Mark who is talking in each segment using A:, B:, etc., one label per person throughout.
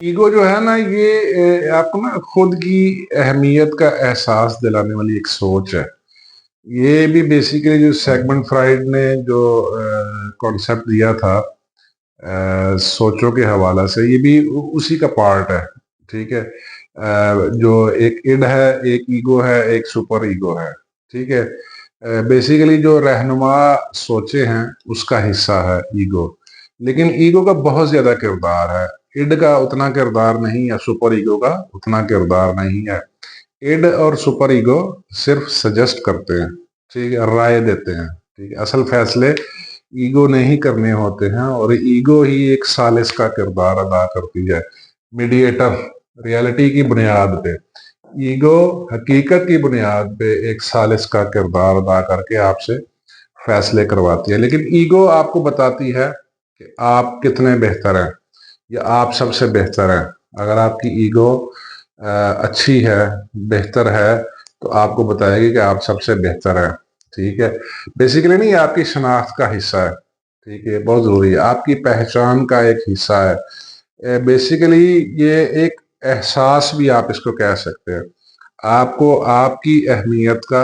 A: Ego जो है ना, ये आपको ना खुद की अहमियत का एहसास दिलाने वाली एक सोच है। ये भी बेसिकली जो सेगमेंट फ्राइड ने जो कॉन्सेप्ट दिया था सोचों के हवाला से, ये भी उसी का पार्ट है। ठीक है। जो एक इड है, एक ईगो है, एक सुपर ईगो है। ठीक है। बेसिकली जो रहनुमा सोचे हैं उसका हिस्सा है ईगो, लेकिन ईगो का बहुत ज्यादा किरदार है। इड का उतना किरदार नहीं है, सुपर ईगो का उतना किरदार नहीं है। इड और सुपर ईगो सिर्फ सजेस्ट करते हैं, ठीक है, राय देते हैं। ठीक है, असल फैसले ईगो नहीं करने होते हैं, और ईगो ही एक सालिस का किरदार अदा करती है, मीडिएटर। रियलिटी की बुनियाद पे ईगो हकीकत की बुनियाद पे एक सालिस का किरदार अदा करके आपसे फैसले करवाती है। लेकिन ईगो आपको बताती है कि आप कितने बेहतर हैं या आप सबसे बेहतर हैं। अगर आपकी ईगो अच्छी है, बेहतर है, तो आपको बताएगी कि आप सबसे बेहतर हैं। ठीक है। बेसिकली नहीं, आपकी शनाख्त का हिस्सा है। ठीक है, बहुत जरूरी है, आपकी पहचान का एक हिस्सा है। बेसिकली ये एक एहसास भी आप इसको कह सकते हैं। आपको आपकी अहमियत का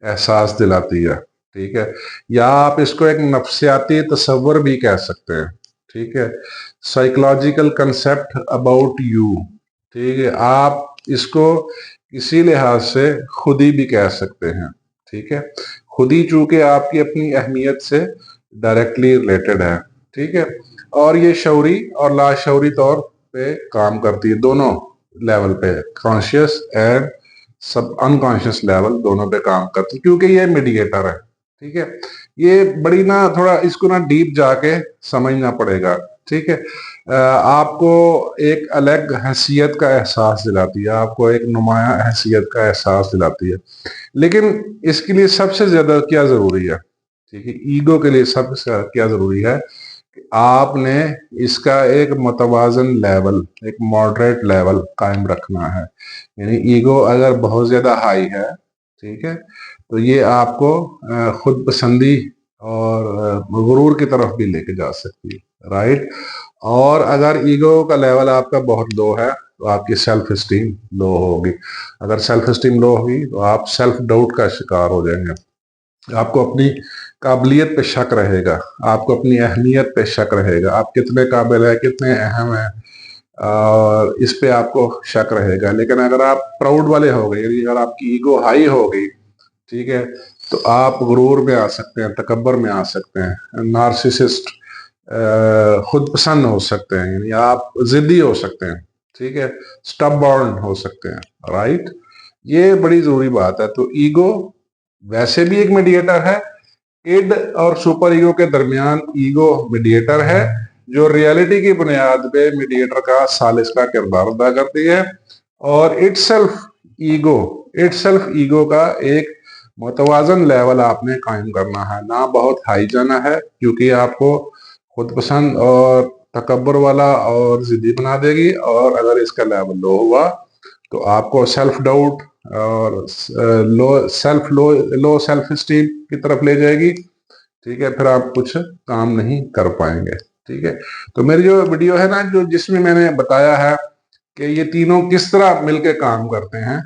A: एहसास दिलाती है। ठीक है। या आप इसको एक नफ्सियाती तस्वर भी कह सकते हैं। ठीक है, साइकोलॉजिकल कंसेप्ट अबाउट यू। ठीक है, आप इसको किसी लिहाज से खुदी भी कह सकते हैं। ठीक है, खुदी चूंकि आपकी अपनी अहमियत से डायरेक्टली रिलेटेड है। ठीक है, और ये शौरी और लाशौरी तौर पे काम करती है, दोनों लेवल पे, कॉन्शियस एंड सब अनकॉन्शियस लेवल दोनों पे काम करती है, क्योंकि ये मीडिएटर है। ठीक है, ये बड़ी ना, थोड़ा इसको ना डीप जाके समझना पड़ेगा। ठीक है। आपको एक अलग हैसियत का एहसास दिलाती है, आपको एक नुमाया हैसियत का एहसास दिलाती है। लेकिन इसके लिए सबसे ज्यादा क्या जरूरी है? ठीक है, ईगो के लिए सबसे ज्यादा क्या जरूरी है कि आपने इसका एक मुतवाजन लेवल, एक मॉडरेट लेवल कायम रखना है। यानी ईगो अगर बहुत ज्यादा हाई है, ठीक है, तो ये आपको खुद पसंदी और गुरूर की तरफ भी लेके जा सकती है। राइट। और अगर ईगो का लेवल आपका बहुत लो है, तो आपकी सेल्फ स्टीम लो होगी। अगर सेल्फ स्टीम लो होगी तो आप सेल्फ डाउट का शिकार हो जाएंगे। आपको अपनी काबिलियत पे शक रहेगा, आपको अपनी अहमियत पे शक रहेगा, आप कितने काबिल है, कितने अहम है, और इस पे आपको शक रहेगा। लेकिन अगर आप प्राउड वाले हो गए, यानी अगर आपकी ईगो हाई हो गई, ठीक है, तो आप गुरूर में आ सकते हैं, तकब्बर में आ सकते हैं, नार्सिसिस्ट, खुद पसंद हो सकते हैं, यानी आप जिद्दी हो सकते हैं। ठीक है, स्टबबॉर्न हो सकते हैं। राइट। ये बड़ी जरूरी बात है। तो ईगो वैसे भी एक मीडिएटर है। इड और सुपर ईगो के दरमियान ईगो मीडिएटर है, जो रियलिटी की बुनियाद पे मीडिएटर का सालिस का किरदार अदा करती है। और इटसेल्फ ईगो का एक मुतवाजन लेवल आपने कायम करना है, ना बहुत हाई जाना है, क्योंकि आपको खुद पसंद और तकब्बर वाला और जिद्दी बना देगी। और अगर इसका लेवल लो हुआ तो आपको सेल्फ डाउट और लो सेल्फ स्टीम की तरफ ले जाएगी। ठीक है, फिर आप कुछ काम नहीं कर पाएंगे। ठीक है, तो मेरी जो वीडियो है ना, जो जिसमें मैंने बताया है कि ये तीनों किस तरह मिलके काम करते हैं।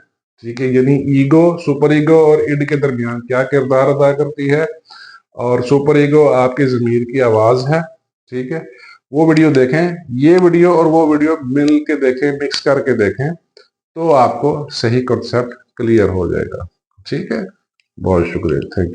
A: ठीक है, यानी ईगो, सुपर ईगो और इड के दरमियान क्या किरदार अदा करती है, और सुपर ईगो आपकी जमीर की आवाज है। ठीक है, वो वीडियो देखें, ये वीडियो और वो वीडियो मिल के देखें, मिक्स करके देखें, तो आपको सही कॉन्सेप्ट क्लियर हो जाएगा। ठीक है, बहुत शुक्रिया, थैंक यू।